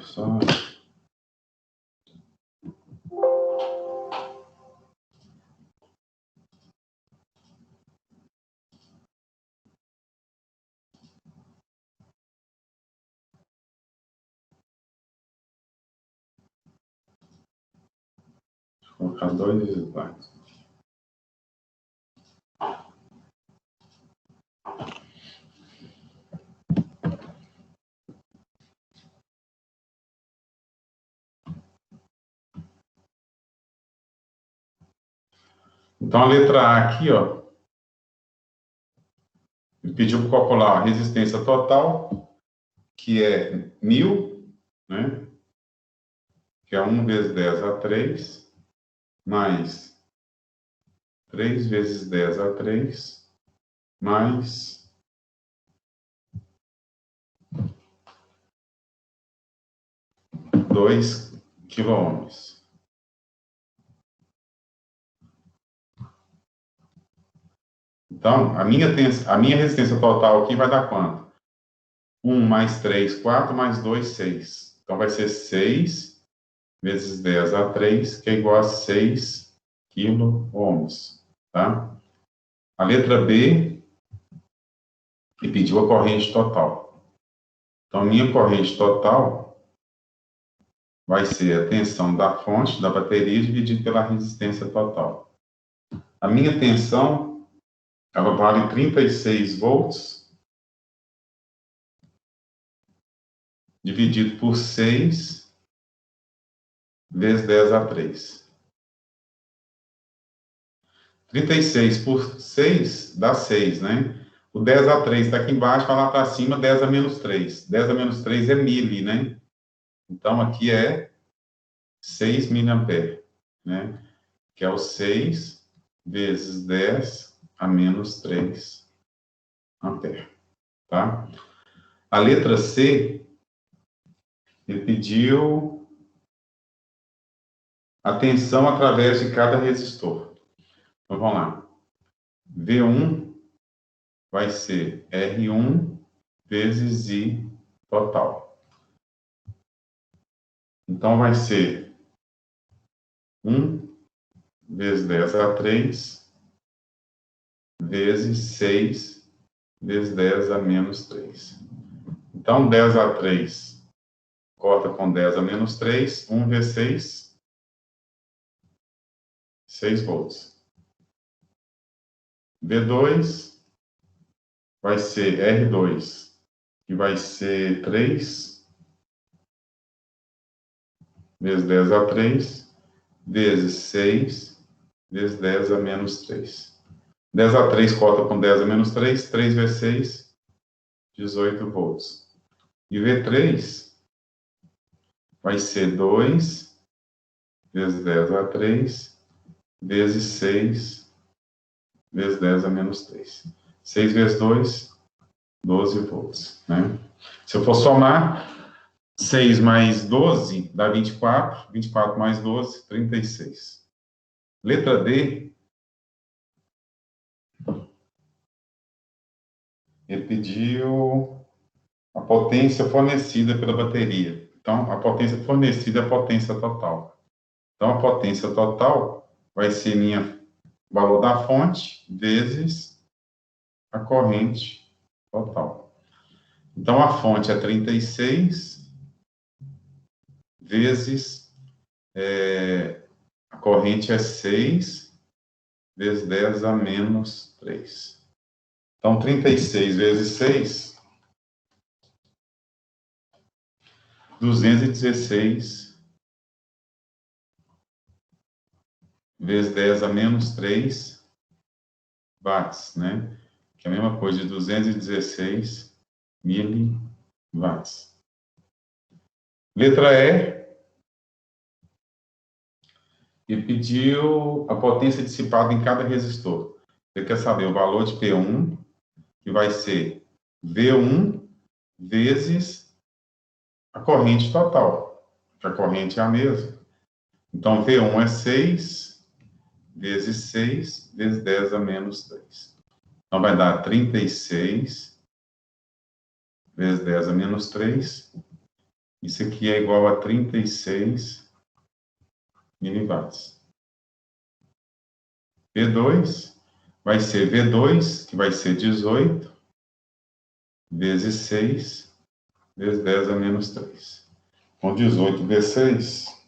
Só... Vou colocar 2 slides. Então, a letra A aqui, ó, ele pediu para calcular a resistência total, que é 1000, né? Que é 1 vezes 10 a 3, mais 3 vezes 10 a 3, mais 2 quilômetros. Então, a minha resistência total aqui vai dar quanto? 1 mais 3, 4, mais 2, 6. Então, vai ser 6 vezes 10 a 3, que é igual a 6 quiloohms, tá? A letra B, ele pediu a corrente total. Então, a minha corrente total vai ser a tensão da fonte, da bateria, dividido pela resistência total. A minha tensão, ela vale 36 volts, dividido por 6 vezes 10 a 3. 36 por 6 dá 6, né? O 10 a 3 está aqui embaixo, vai lá para cima, 10 a menos 3. 10 a menos 3 é mili, né? Então, aqui é 6 miliamperes, né? Que é o 6 vezes 10 a menos 3 ampere, tá? A letra C, ele pediu a tensão através de cada resistor. Então, vamos lá. V1 vai ser R1 vezes I total. Então, vai ser 1 vezes 10 a 3 vezes 6 vezes 10 a menos 3. Então, 10 a 3 corta com 10 a menos 3, 1 vezes 6, 6 volts. V2 vai ser R2, que vai ser 3 vezes 10 a 3, vezes 6, vezes 10 a menos 3. 10 a 3 corta com 10 a menos 3, 3 vezes 6, 18 volts. E V3 vai ser 2 vezes 10 a 3, vezes 6, vezes 10 a menos 3. 6 vezes 2, 12 volts, né? Se eu for somar, 6 mais 12 dá 24, 24 mais 12, 36. Letra D, ele pediu a potência fornecida pela bateria. Então, a potência fornecida é a potência total. Então, a potência total vai ser o valor da fonte vezes a corrente total. Então, a fonte é 36 vezes a corrente é 6 vezes 10 a menos 3. Então, 36 vezes 6, 216 vezes 10 a menos 3 watts, né? Que é a mesma coisa de 216 miliwatts. Letra E, ele pediu a potência dissipada em cada resistor. Ele quer saber o valor de P1, que vai ser V1 vezes a corrente total, que a corrente é a mesma. Então, V1 é 6 vezes 6 vezes 10 a menos 3. Então, vai dar 36 vezes 10 a menos 3. Isso aqui é igual a 36 miliwatts. V2 vai ser V2, que vai ser 18 vezes 6 vezes 10 a menos 3. Então, 18 vezes 6,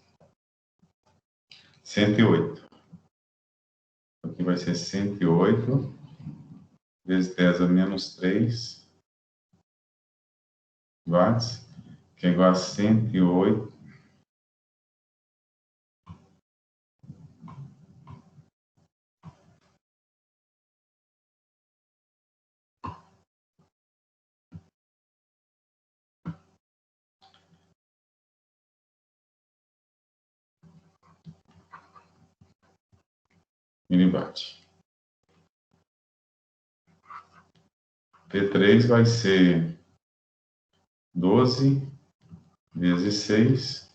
108. Aqui vai ser 108 vezes 10 a menos 3 watts, que é igual a 108 miliwatt. P3 vai ser 12 vezes 6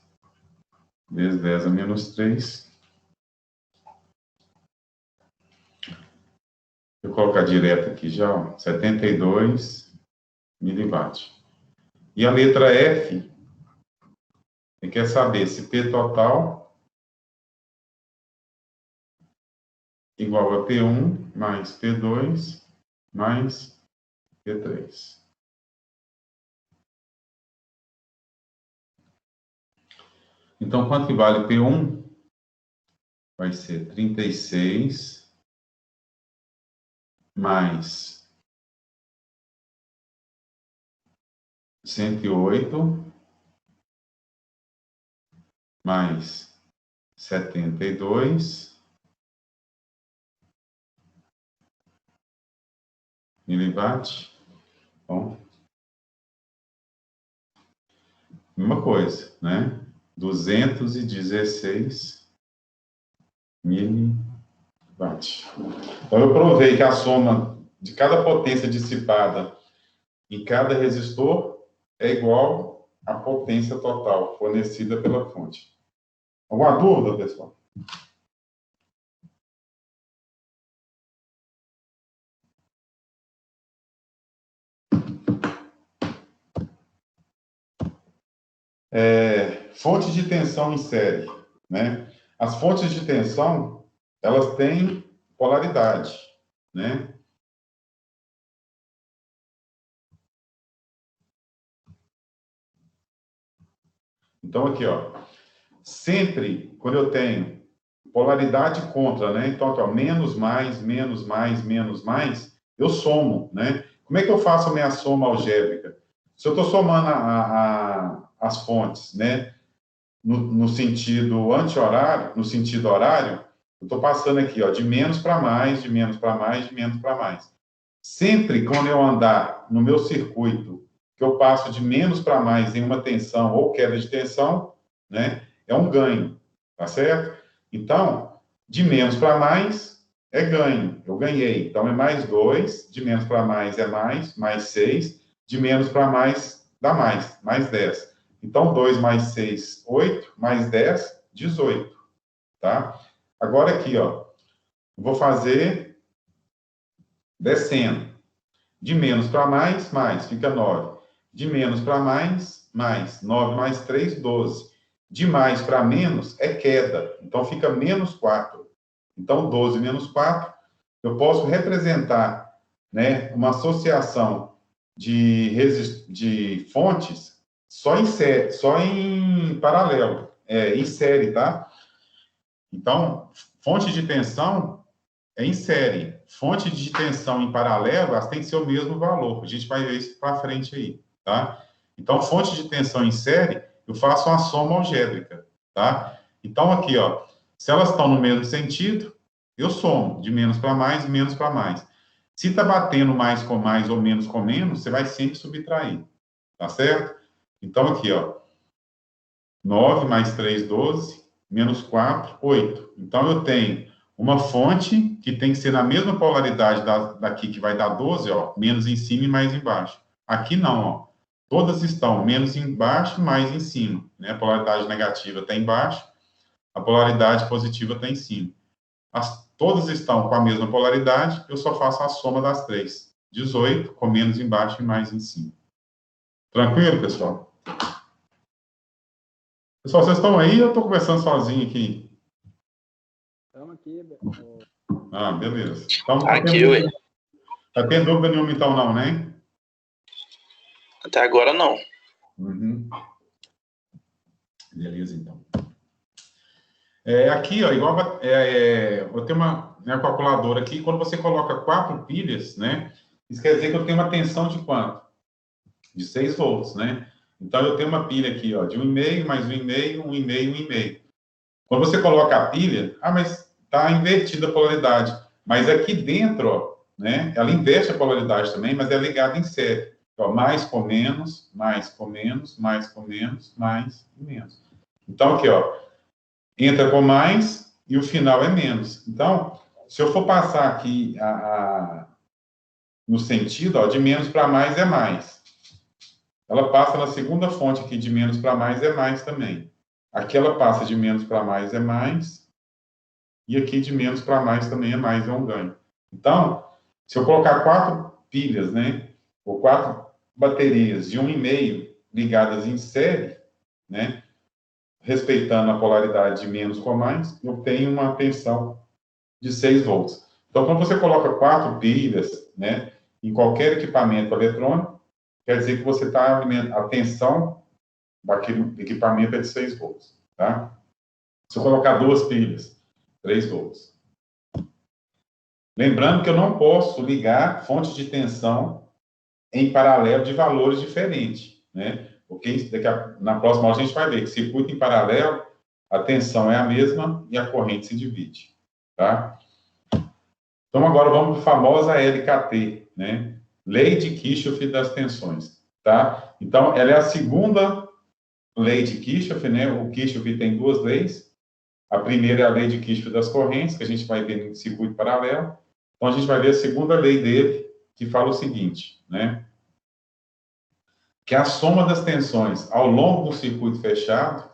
vezes 10 a menos 3. Vou colocar direto aqui já, ó, 72 miliwatt. E a letra F, ele quer saber se P total igual a P1 mais P2 mais P3. Então, quanto que vale P1? Vai ser 36 mais 108 mais 72 miliwatt. Bom, mesma coisa, né? 216 miliwatt. Então, eu provei que a soma de cada potência dissipada em cada resistor é igual à potência total fornecida pela fonte. Alguma dúvida, pessoal? Fonte de tensão em série, né? As fontes de tensão, elas têm polaridade, né? Então, aqui, ó, sempre quando eu tenho polaridade contra, né? Então, aqui, ó, menos, mais, eu somo, né? Como é que eu faço a minha soma algébrica? Se eu estou somando as fontes, né? No sentido anti-horário, no sentido horário, eu estou passando aqui, ó, de menos para mais, de menos para mais, de menos para mais. Sempre quando eu andar no meu circuito, que eu passo de menos para mais em uma tensão ou queda de tensão, né, é um ganho, tá certo? Então, de menos para mais é ganho, eu ganhei. Então, é mais 2, de menos para mais é mais 6, de menos para mais dá mais 10. Então, 2 mais 6, 8, mais 10, 18, tá? Agora aqui, ó, vou fazer descendo. De menos para mais, fica 9. De menos para mais. 9 mais 3, 12. De mais para menos é queda, então fica menos 4. Então, 12 menos 4, eu posso representar, né, uma associação de fontes só em série, só em paralelo, em série, tá? Então, fonte de tensão é em série. Fonte de tensão em paralelo, elas têm que ser o mesmo valor. A gente vai ver isso para frente aí, tá? Então, fonte de tensão em série, eu faço uma soma algébrica, tá? Então, aqui, ó, se elas estão no mesmo sentido, eu somo de menos para mais, menos para mais. Se está batendo mais com mais ou menos com menos, você vai sempre subtrair, tá certo? Então, aqui, ó, 9 mais 3, 12, menos 4, 8. Então, eu tenho uma fonte que tem que ser na mesma polaridade daqui, que vai dar 12, ó, menos em cima e mais embaixo. Aqui não, ó. Todas estão menos embaixo, mais em cima. Né? A polaridade negativa está embaixo, a polaridade positiva está em cima. Todas estão com a mesma polaridade, eu só faço a soma das três. 18, com menos embaixo e mais em cima. Tranquilo, pessoal? Pessoal, vocês estão aí ou eu estou conversando sozinho aqui? Estamos aqui. Ah, beleza. Então, aqui, ué. Tá tendo dúvida nenhuma, então, não, né? Até agora, não. Uhum. Beleza, então. Aqui, ó, igual... eu tenho uma calculadora aqui. Quando você coloca 4 pilhas, né? Isso quer dizer que eu tenho uma tensão de quanto? De 6 volts, né? Então, eu tenho uma pilha aqui, ó, de 1,5, mais 1,5, 1,5, 1,5. Quando você coloca a pilha... Ah, mas tá invertida a polaridade. Mas aqui dentro, ó, né? Ela inverte a polaridade também, mas é ligada em série. Ó, mais com menos, mais com menos, mais com menos, mais e menos. Então, aqui, ó, entra com mais e o final é menos. Então, se eu for passar aqui no sentido, ó, de menos para mais é mais. Ela passa na segunda fonte aqui, de menos para mais é mais também. Aqui ela passa de menos para mais é mais. E aqui de menos para mais também é mais, é um ganho. Então, se eu colocar 4 pilhas, né, ou 4 baterias de 1,5 ligadas em série, né, respeitando a polaridade de menos com mais, eu tenho uma tensão de 6 volts. Então, quando você coloca 4 pilhas, né, em qualquer equipamento eletrônico, quer dizer que você está alimentando a tensão daquele equipamento é de 6 volts, tá? Se eu colocar 2 pilhas, 3 volts. Lembrando que eu não posso ligar fontes de tensão em paralelo de valores diferentes, né? Porque na próxima aula a gente vai ver que circuito em paralelo, a tensão é a mesma e a corrente se divide, tá? Então, agora vamos para a famosa LKT, né? Lei de Kirchhoff das tensões, tá? Então, ela é a segunda lei de Kirchhoff, né? O Kirchhoff tem 2 leis. A primeira é a lei de Kirchhoff das correntes, que a gente vai ver no circuito paralelo. Então, a gente vai ver a segunda lei dele, que fala o seguinte, né? Que a soma das tensões ao longo do circuito fechado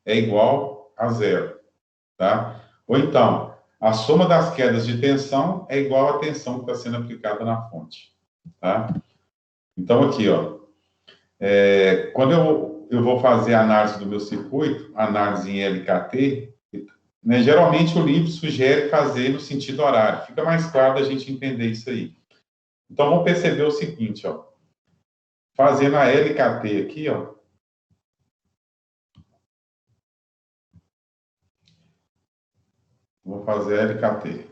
é igual a zero, tá? Ou então, a soma das quedas de tensão é igual à tensão que está sendo aplicada na fonte, tá? Então, aqui, ó, quando eu vou fazer a análise do meu circuito, análise em LKT, né, geralmente o livro sugere fazer no sentido horário. Fica mais claro da gente entender isso aí. Então, vamos perceber o seguinte, ó. Fazendo a LKT aqui, ó. Vou fazer a LKT.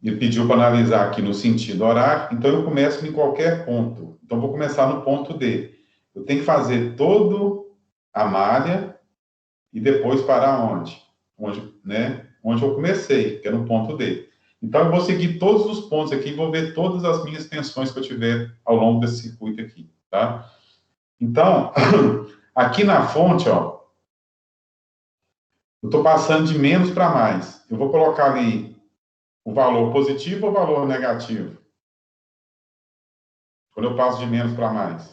Ele pediu para analisar aqui no sentido horário, então eu começo em qualquer ponto. Então, vou começar no ponto D. Eu tenho que fazer todo a malha e depois parar onde? Onde eu comecei, que é no ponto D. Então, eu vou seguir todos os pontos aqui e vou ver todas as minhas tensões que eu tiver ao longo desse circuito aqui, tá? Então, aqui na fonte, ó, eu estou passando de menos para mais. Eu vou colocar ali o valor positivo ou o valor negativo? Quando eu passo de menos para mais.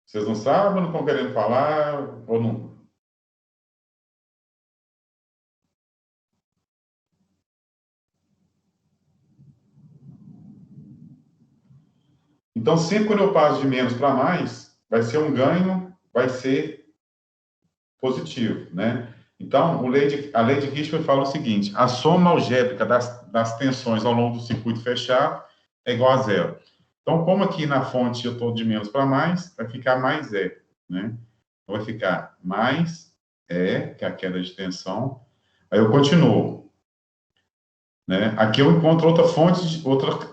Vocês não sabem, não estão querendo falar, ou não? Então, sempre quando eu passo de menos para mais, vai ser um ganho, vai ser positivo, né? Então, a lei de Kirchhoff fala o seguinte: a soma algébrica das tensões ao longo do circuito fechado é igual a zero. Então, como aqui na fonte eu estou de menos para mais, vai ficar mais E, né? Então, vai ficar mais E, que é a queda de tensão. Aí eu continuo, né? Aqui eu encontro outra fonte,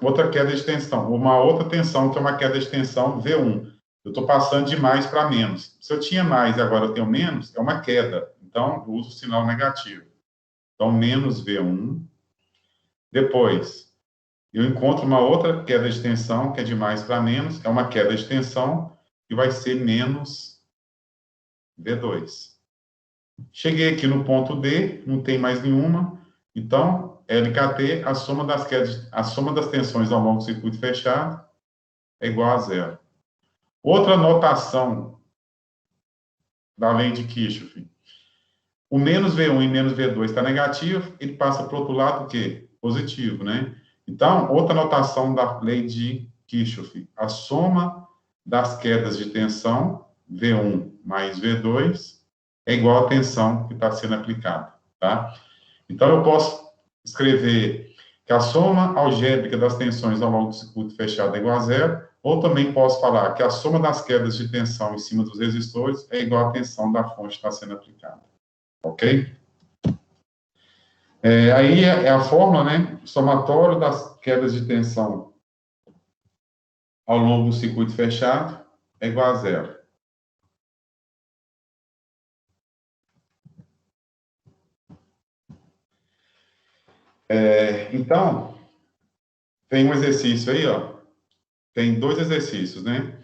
outra queda de tensão, uma outra tensão, que é uma queda de tensão V1. Eu estou passando de mais para menos. Se eu tinha mais e agora eu tenho menos, é uma queda. Então, eu uso o sinal negativo. Então, menos V1. Depois, eu encontro uma outra queda de tensão, que é de mais para menos, é uma queda de tensão, que vai ser menos V2. Cheguei aqui no ponto D, não tem mais nenhuma. Então, LKT, a soma das tensões ao longo do circuito fechado é igual a zero. Outra notação da lei de Kirchhoff. O menos V1 e menos V2 está negativo, ele passa para o outro lado o quê? Positivo, né? Então, outra notação da lei de Kirchhoff. A soma das quedas de tensão, V1 mais V2, é igual à tensão que está sendo aplicada, tá? Então, eu posso escrever que a soma algébrica das tensões ao longo do circuito fechado é igual a zero, ou também posso falar que a soma das quedas de tensão em cima dos resistores é igual à tensão da fonte que está sendo aplicada. Ok? Aí é a fórmula, né? Somatório das quedas de tensão ao longo do circuito fechado é igual a zero. Então, tem um exercício aí, ó. Tem dois exercícios, né?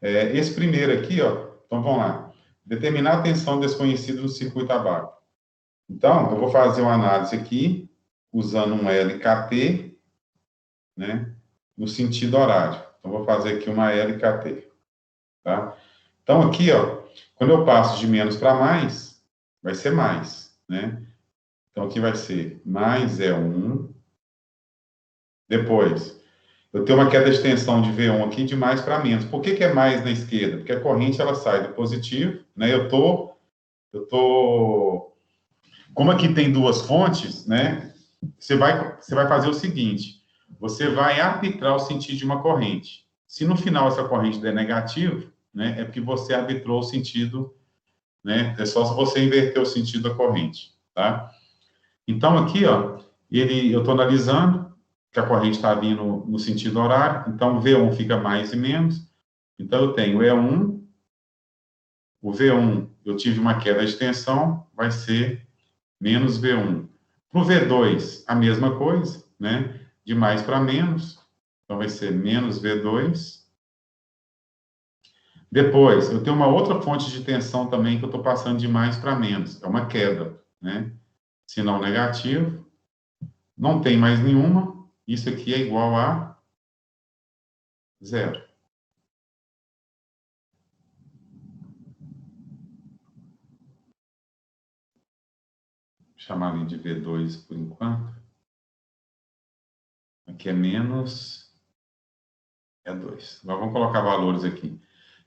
Esse primeiro aqui, ó. Então, vamos lá. Determinar a tensão desconhecida no circuito abaixo. Então, eu vou fazer uma análise aqui, usando um LKT, né? No sentido horário. Então, vou fazer aqui uma LKT, tá? Então, aqui, ó, quando eu passo de menos para mais, vai ser mais, né? Então, aqui vai ser mais E1. Depois, eu tenho uma queda de tensão de V1 aqui de mais para menos. Por que é mais na esquerda? Porque a corrente, ela sai do positivo, né? Como aqui tem duas fontes, né? Você vai fazer o seguinte, você vai arbitrar o sentido de uma corrente. Se no final essa corrente der negativo, né? É porque você arbitrou o sentido, né? É só se você inverter o sentido da corrente, tá? Então, aqui, ó, eu estou analisando que a corrente está vindo no sentido horário, então V1 fica mais e menos, então eu tenho E1, o V1, eu tive uma queda de tensão, vai ser menos V1. Para o V2, a mesma coisa, né? De mais para menos, então vai ser menos V2. Depois, eu tenho uma outra fonte de tensão também que eu estou passando de mais para menos. É uma queda, né? Sinal negativo. Não tem mais nenhuma. Isso aqui é igual a zero. Vou chamar ali de V2 por enquanto. Aqui é menos. É 2. Agora vamos colocar valores aqui.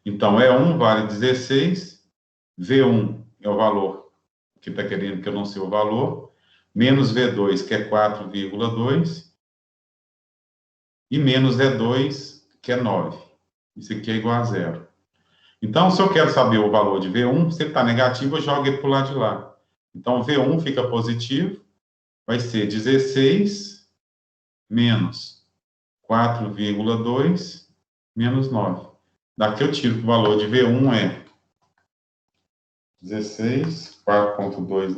Então, E1 vale 16. V1 é o valor que está querendo que eu não sei o valor. Menos V2, que é 4,2. E menos E2, que é 9. Isso aqui é igual a zero. Então, se eu quero saber o valor de V1, se ele está negativo, eu jogo ele para o lado de lá. Então, V1 fica positivo, vai ser 16 menos 4,2 menos 9. Daqui eu tiro que o valor de V1 é 16, 4,2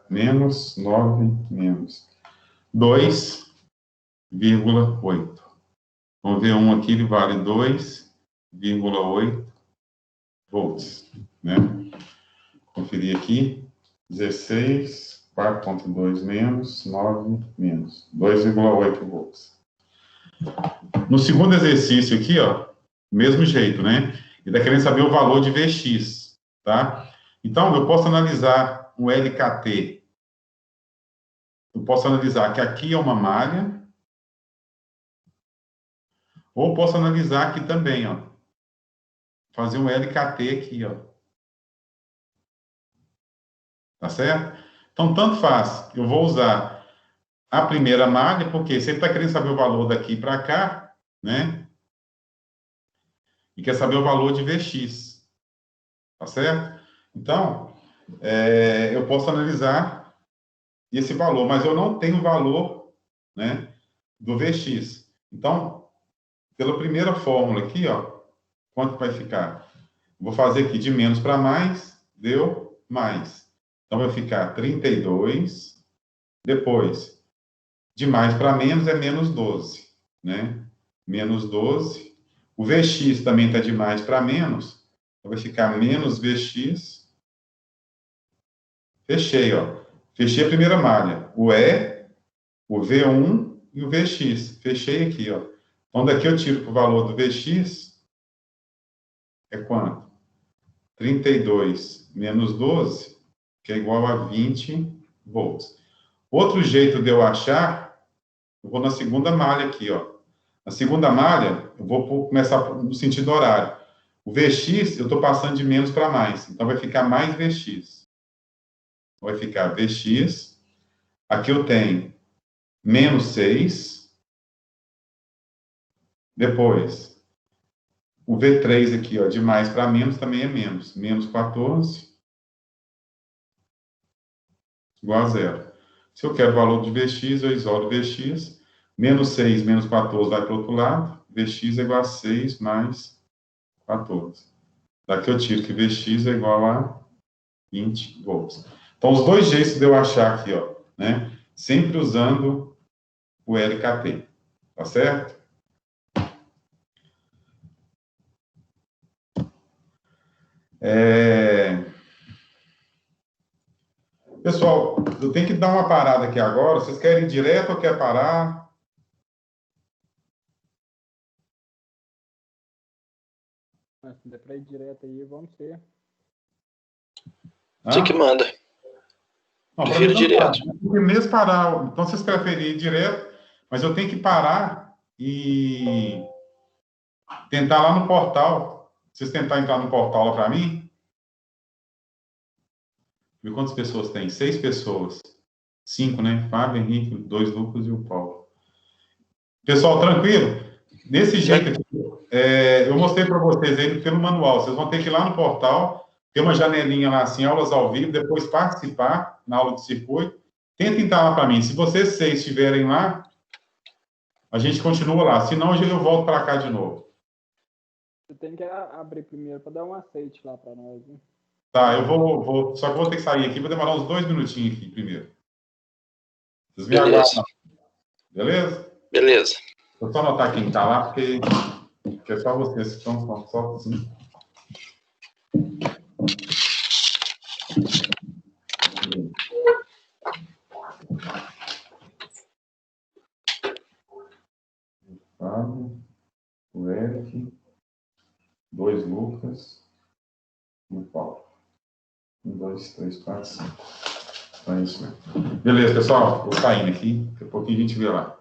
menos 9 menos 2,8. Então, V1 aqui ele vale 2,8 volts, né? Conferir aqui, 16, 4,2 menos, 9 menos, 2,8 volts. No segundo exercício aqui, ó, mesmo jeito, né? Ele está querendo saber o valor de Vx, tá? Então, eu posso analisar um LKT. Eu posso analisar que aqui é uma malha, ou posso analisar aqui também, ó. Fazer um LKT aqui, ó. Tá certo? Então, tanto faz. Eu vou usar a primeira malha, porque você está querendo saber o valor daqui para cá, né? E quer saber o valor de Vx. Tá certo? Então, eu posso analisar esse valor, mas eu não tenho o valor, né, do Vx. Então, pela primeira fórmula aqui, ó, quanto vai ficar? Vou fazer aqui de menos para mais, deu mais. Então, vai ficar 32. Depois, de mais para menos é menos 12, né? Menos 12. O Vx também está de mais para menos. Então, vai ficar menos Vx. Fechei, ó. Fechei a primeira malha. O E, o V1 e o Vx. Fechei aqui, ó. Então, daqui eu tiro para o valor do Vx. É quanto? 32 menos 12, que é igual a 20 volts. Outro jeito de eu achar, eu vou na segunda malha aqui, ó. Na segunda malha, eu vou começar no sentido horário. O Vx, eu estou passando de menos para mais. Então, vai ficar mais Vx. Vai ficar Vx. Aqui eu tenho menos 6. Depois, o V3 aqui, ó, de mais para menos, também é menos. Menos 14, igual a zero. Se eu quero o valor de Vx, eu isolo Vx. Menos 6 menos 14 vai para o outro lado. Vx é igual a 6 mais 14. Daqui eu tiro que Vx é igual a 20 volts. Então, os dois jeitos de eu achar aqui, ó, né? Sempre usando o LKT. Tá certo? Pessoal, eu tenho que dar uma parada aqui agora. Vocês querem ir direto ou quer parar? Se der pra ir direto aí, vamos ser. Você que manda. Não, Prefiro direto. Mesmo parar. Então, vocês preferem ir direto, mas eu tenho que parar e tentar lá no portal. Vocês tentarem entrar no portal lá para mim? Viu quantas pessoas tem? 6 pessoas. 5, né? Fábio, Henrique, 2 Lucas e o Paulo. Pessoal, tranquilo? Desse jeito aqui, eu mostrei para vocês aí pelo manual. Vocês vão ter que ir lá no portal, ter uma janelinha lá assim, aulas ao vivo, depois participar na aula de circuito. Tenta entrar lá para mim. Se vocês 6 estiverem lá, a gente continua lá. Senão, eu volto para cá de novo. Você tem que abrir primeiro para dar um aceite lá para nós, né? Tá, eu vou. Só que vou ter que sair aqui, vou demorar uns 2 minutinhos aqui primeiro. Vocês me aguardam. Beleza? Beleza. Vou só anotar quem está lá, porque é só vocês que estão só assim. Fábio, o Eric, 2 Lucas e o Paulo. 1, 2, 3, 4, 5. Então é isso mesmo. Beleza, pessoal. Vou saindo aqui. Daqui a pouquinho a gente vê lá.